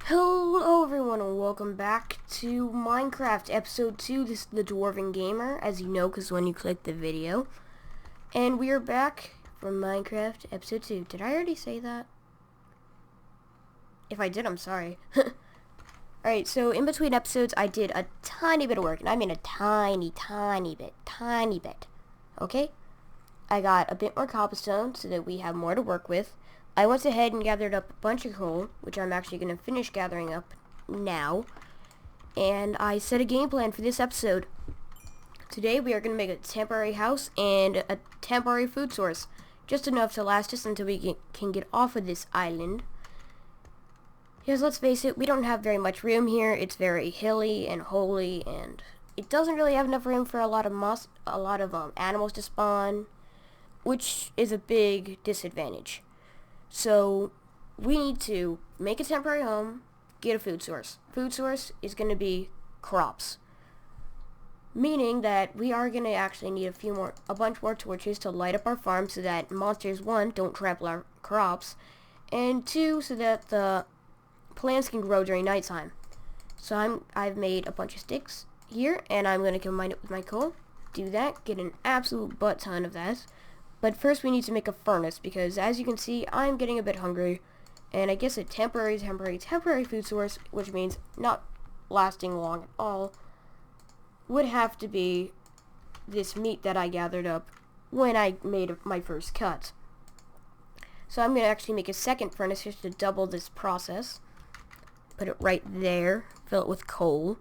Hello everyone and welcome back to Minecraft episode 2. This is the Dwarven Gamer, as you know, because when you click the video. And we are back from Minecraft episode 2. Did I already say that? If I did, I'm sorry. Alright, so in between episodes I did a tiny bit of work, and I mean a tiny bit. Okay? I got a bit more cobblestone so that we have more to work with. I went ahead and gathered up a bunch of coal, which I'm actually going to finish gathering up now. And I set a game plan for this episode. Today we are going to make a temporary house and a temporary food source. Just enough to last us until we can get off of this island. Because let's face it, we don't have very much room here. It's very hilly and holy, and it doesn't really have enough room for a lot of animals to spawn, which is a big disadvantage. So we need to make a temporary home, get a food source. Food source is going to be crops. Meaning that we are going to actually need a bunch more torches to light up our farm so that monsters, 1, don't trample our crops, and 2, so that the plants can grow during nighttime. So I've made a bunch of sticks here, and I'm going to combine it with my coal. Do that, get an absolute butt ton of that. But first we need to make a furnace, because as you can see, I'm getting a bit hungry, and I guess a temporary food source, which means not lasting long at all, would have to be this meat that I gathered up when I made my first cut. So I'm going to actually make a second furnace just to double this process. Put it right there, fill it with coal,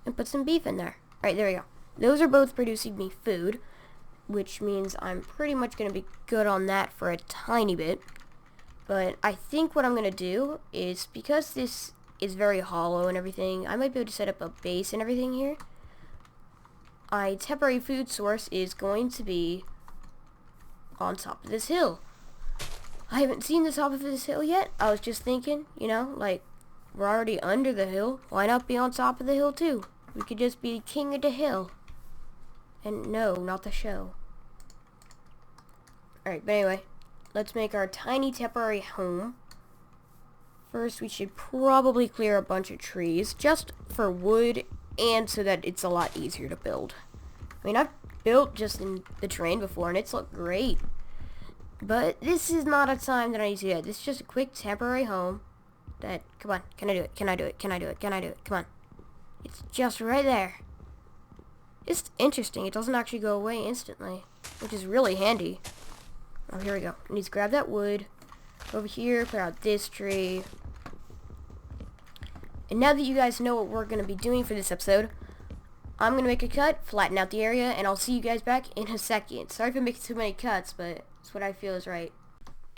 and put some beef in there. Alright, there we go. Those are both producing me food, which means I'm pretty much going to be good on that for a tiny bit. But I think what I'm going to do is, because this is very hollow and everything, I might be able to set up a base and everything here. My temporary food source is going to be on top of this hill. I haven't seen the top of this hill yet. I was just thinking, like, we're already under the hill. Why not be on top of the hill too? We could just be king of the hill. And no, not the show. Alright, but anyway, let's make our tiny temporary home. First, we should probably clear a bunch of trees, just for wood, and so that it's a lot easier to build. I mean, I've built just in the terrain before, and it's looked great. But this is not a time that I need to do that. This is just a quick temporary home that, come on, can I do it? Can I do it? Can I do it? Can I do it? Come on. It's just right there. It's interesting, it doesn't actually go away instantly, which is really handy. Oh, here we go. I need to grab that wood. Over here, put out this tree. And now that you guys know what we're going to be doing for this episode, I'm going to make a cut, flatten out the area, and I'll see you guys back in a second. Sorry for making too many cuts, but it's what I feel is right.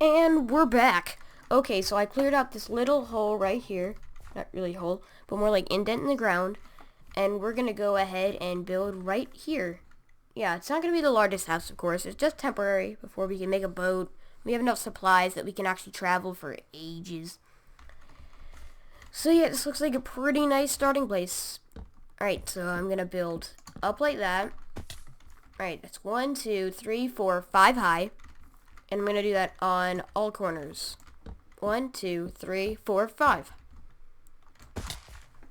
And we're back. Okay, so I cleared out this little hole right here. Not really hole, but more like indent in the ground. And we're going to go ahead and build right here. Yeah, it's not going to be the largest house, of course. It's just temporary before we can make a boat. We have enough supplies that we can actually travel for ages. So yeah, this looks like a pretty nice starting place. Alright, so I'm going to build up like that. Alright, that's 1, 2, 3, 4, 5 high. And I'm going to do that on all corners. 1, 2, 3, 4, 5.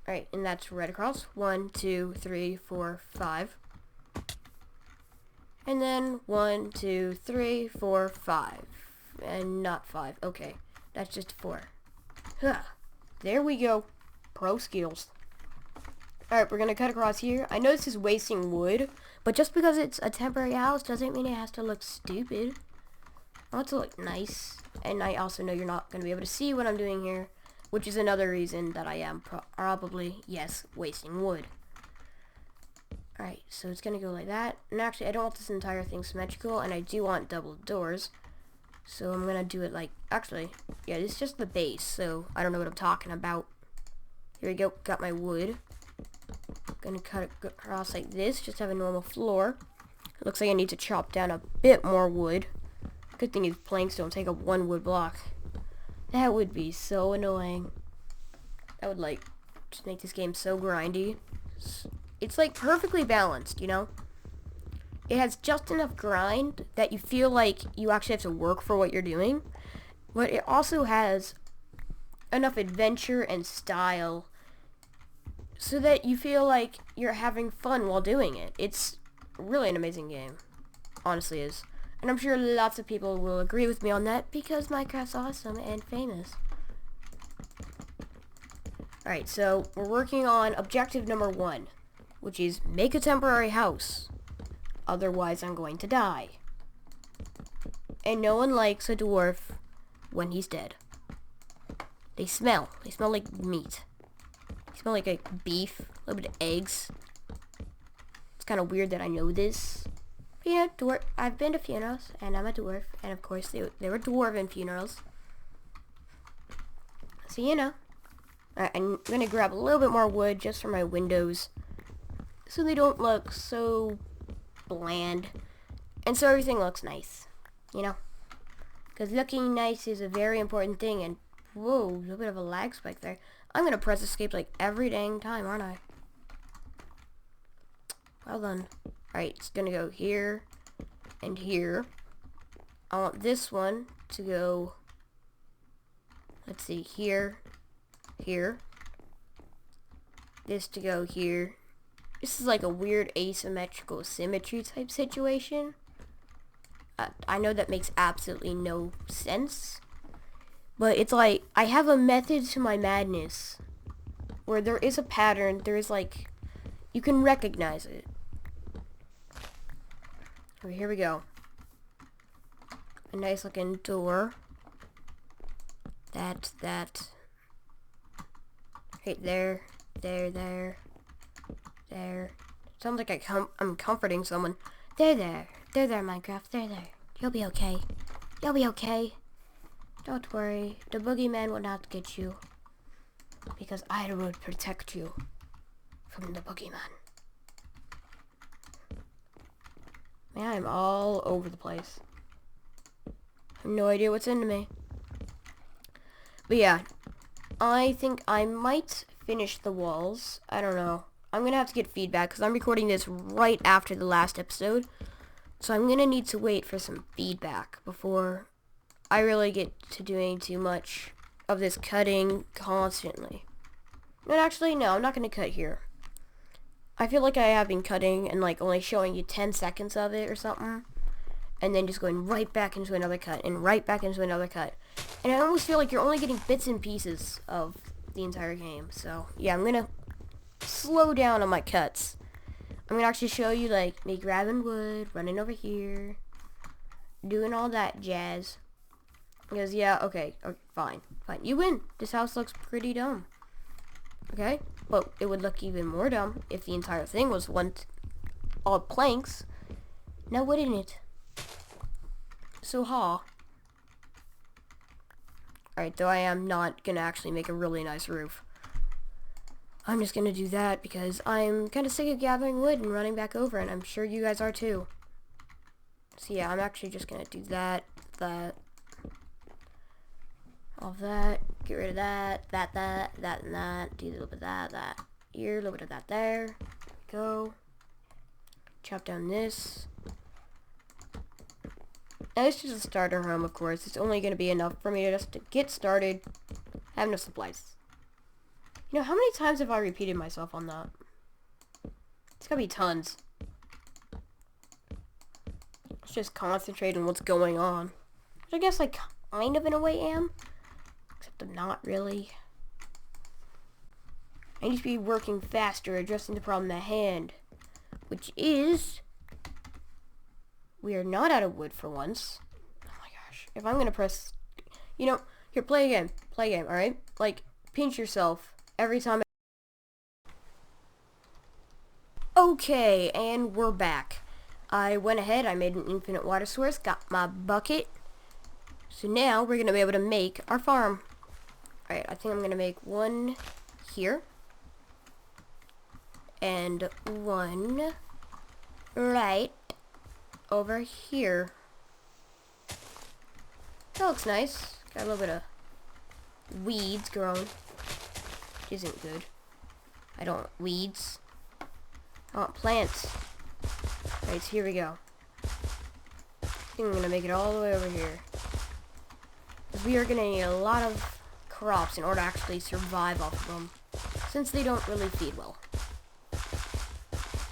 Alright, and that's right across. 1, 2, 3, 4, 5. And then 1, 2, 3, 4, 5. And not 5. Okay, that's just 4. Huh. There we go. Pro skills. Alright, we're going to cut across here. I know this is wasting wood, but just because it's a temporary house doesn't mean it has to look stupid. I want it to look nice. And I also know you're not going to be able to see what I'm doing here, which is another reason that I am probably, yes, wasting wood. Alright, so it's going to go like that. And actually, I don't want this entire thing symmetrical, and I do want double doors. So I'm going to do it like, actually, yeah, this is just the base, so I don't know what I'm talking about. Here we go, got my wood. Going to cut it across like this, just have a normal floor. It looks like I need to chop down a bit more wood. Good thing is planks don't take up 1 wood block. That would be so annoying. That would, like, just make this game so grindy. It's, like, perfectly balanced, you know? It has just enough grind that you feel like you actually have to work for what you're doing. But it also has enough adventure and style so that you feel like you're having fun while doing it. It's really an amazing game. Honestly is. And I'm sure lots of people will agree with me on that because Minecraft's awesome and famous. Alright, so we're working on objective number 1, which is make a temporary house. Otherwise, I'm going to die. And no one likes a dwarf when he's dead. They smell. They smell like meat. They smell like beef, a little bit of eggs. It's kind of weird that I know this. But, you know, I've been to funerals, and I'm a dwarf. And, of course, they were dwarven funerals. So, you know. I'm going to grab a little bit more wood just for my windows so they don't look so bland and so everything looks nice, you know, because looking nice is a very important thing. And whoa, a little bit of a lag spike there. I'm going to press escape like every dang time, aren't I? Well done. Alright, it's going to go here and here. I want this one to go, let's see, here. This to go here. This is like a weird asymmetrical symmetry type situation. I know that makes absolutely no sense, but it's like I have a method to my madness where there is a pattern. There is like, you can recognize it. Okay, here we go. A nice looking door. That. Right there. Sounds like I'm comforting someone. There, Minecraft. There. You'll be okay. Don't worry. The boogeyman will not get you. Because I will protect you from the boogeyman. Man, I'm all over the place. I have no idea what's into me. But yeah, I think I might finish the walls. I don't know. I'm going to have to get feedback because I'm recording this right after the last episode. So I'm going to need to wait for some feedback before I really get to doing too much of this cutting constantly. But actually, no, I'm not going to cut here. I feel like I have been cutting and like only showing you 10 seconds of it or something. And then just going right back into another cut and right back into another cut. And I almost feel like you're only getting bits and pieces of the entire game. So, yeah, I'm going to slow down on my cuts. I'm going to actually show you, like, me grabbing wood, running over here, doing all that jazz. Because, yeah, okay, fine. You win. This house looks pretty dumb. Okay? But it would look even more dumb if the entire thing was all planks. Now, wouldn't it? So, Alright, though I am not going to actually make a really nice roof. I'm just going to do that because I'm kind of sick of gathering wood and running back over, and I'm sure you guys are too. So yeah, I'm actually just going to do that, all that, get rid of that, and that, do a little bit of that here, a little bit of that there, go, chop down this. Now this is a starter home, of course. It's only going to be enough for me just to get started, have enough supplies. You know, how many times have I repeated myself on that? It's gotta be tons. Let's just concentrate on what's going on. Which I guess I kind of in a way am. Except I'm not really. I need to be working faster, addressing the problem at hand. Which is, we are not out of wood for once. Oh my gosh. If I'm gonna press, you know, here, play a game, alright? Like, pinch yourself every time. Okay, and we're back. I went ahead, I made an infinite water source, got my bucket. So now we're gonna be able to make our farm. Alright, I think I'm gonna make one here. And one right over here. That looks nice. Got a little bit of weeds growing. Isn't good. I don't want weeds. I want plants. Alright, so here we go. I think I'm gonna make it all the way over here. Because we are gonna need a lot of crops in order to actually survive off of them, since they don't really feed well.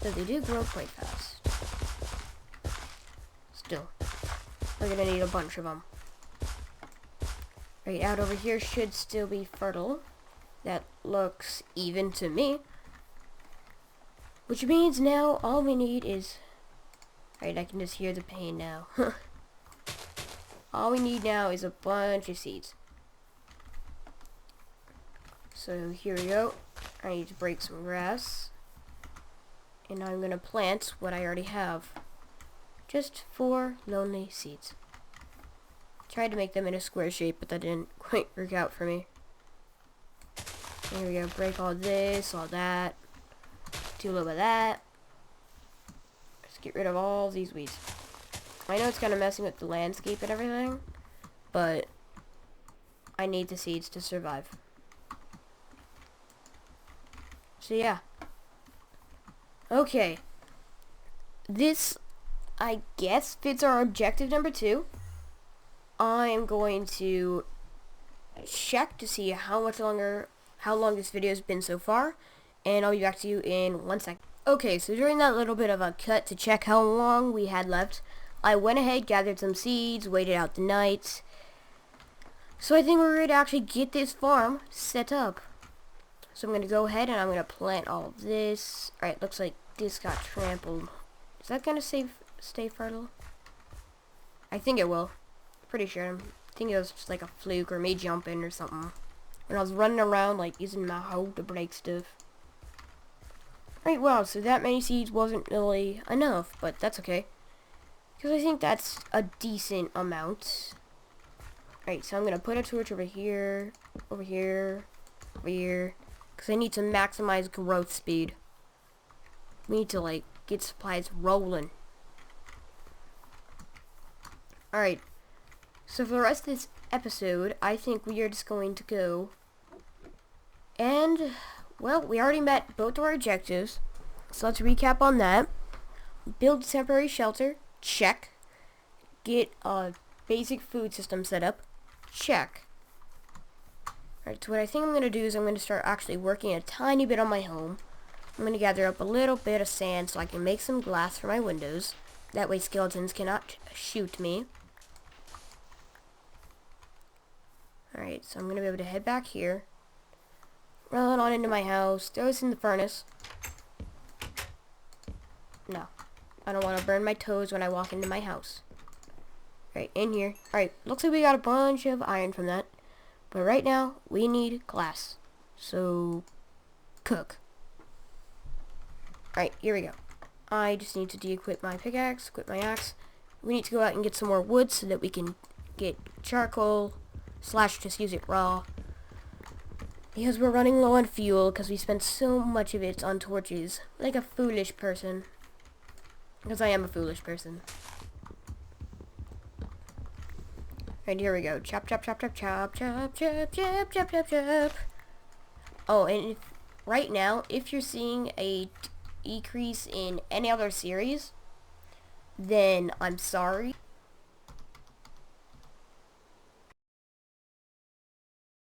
Though they do grow quite fast. Still, we're gonna need a bunch of them. Right, out over here should still be fertile. That looks even to me. Which means now all we need is... Right, I can just hear the pain now. All we need now is a bunch of seeds. So here we go. I need to break some grass. And now I'm going to plant what I already have. Just 4 lonely seeds. Tried to make them in a square shape, but that didn't quite work out for me. Here we go. Break all this, all that. Do a little bit of that. Let's get rid of all these weeds. I know it's kind of messing with the landscape and everything, but I need the seeds to survive. So yeah. Okay. This, I guess, fits our objective number 2. I am going to check to see how long this video has been so far, and I'll be back to you in 1 second. Okay, so during that little bit of a cut to check how long we had left, I went ahead, gathered some seeds, waited out the night. So I think we're ready to actually get this farm set up. So I'm going to go ahead and I'm going to plant all of this. Alright, looks like this got trampled. Is that going to stay fertile? I think it will. Pretty sure. I think it was just like a fluke or me jumping or something. When I was running around like using my hoe to break stuff. Alright, wow, so that many seeds wasn't really enough, but that's okay. Because I think that's a decent amount. Alright, so I'm going to put a torch over here, over here, over here. Because I need to maximize growth speed. We need to, like, get supplies rolling. Alright, so for the rest of this episode, I think we are just going to go and, well, we already met both of our objectives, so let's recap on that. Build a temporary shelter, check. Get a basic food system set up, check. Alright, so what I think I'm going to do is I'm going to start actually working a tiny bit on my home. I'm going to gather up a little bit of sand so I can make some glass for my windows. That way skeletons cannot shoot me. Alright, so I'm going to be able to head back here. Run on into my house. Throw this in the furnace. No. I don't want to burn my toes when I walk into my house. Right, in here. Alright, looks like we got a bunch of iron from that. But right now, we need glass. So, cook. Alright, here we go. I just need to de-equip my pickaxe, equip my axe. We need to go out and get some more wood so that we can get charcoal, / just use it raw. Because we're running low on fuel, because we spent so much of it on torches. Like a foolish person. Because I am a foolish person. Right, here we go. Chop, chop, chop, chop, chop, chop, chop, chop, chop, chop, chop. Oh, and right now, if you're seeing a decrease in any other series, then I'm sorry.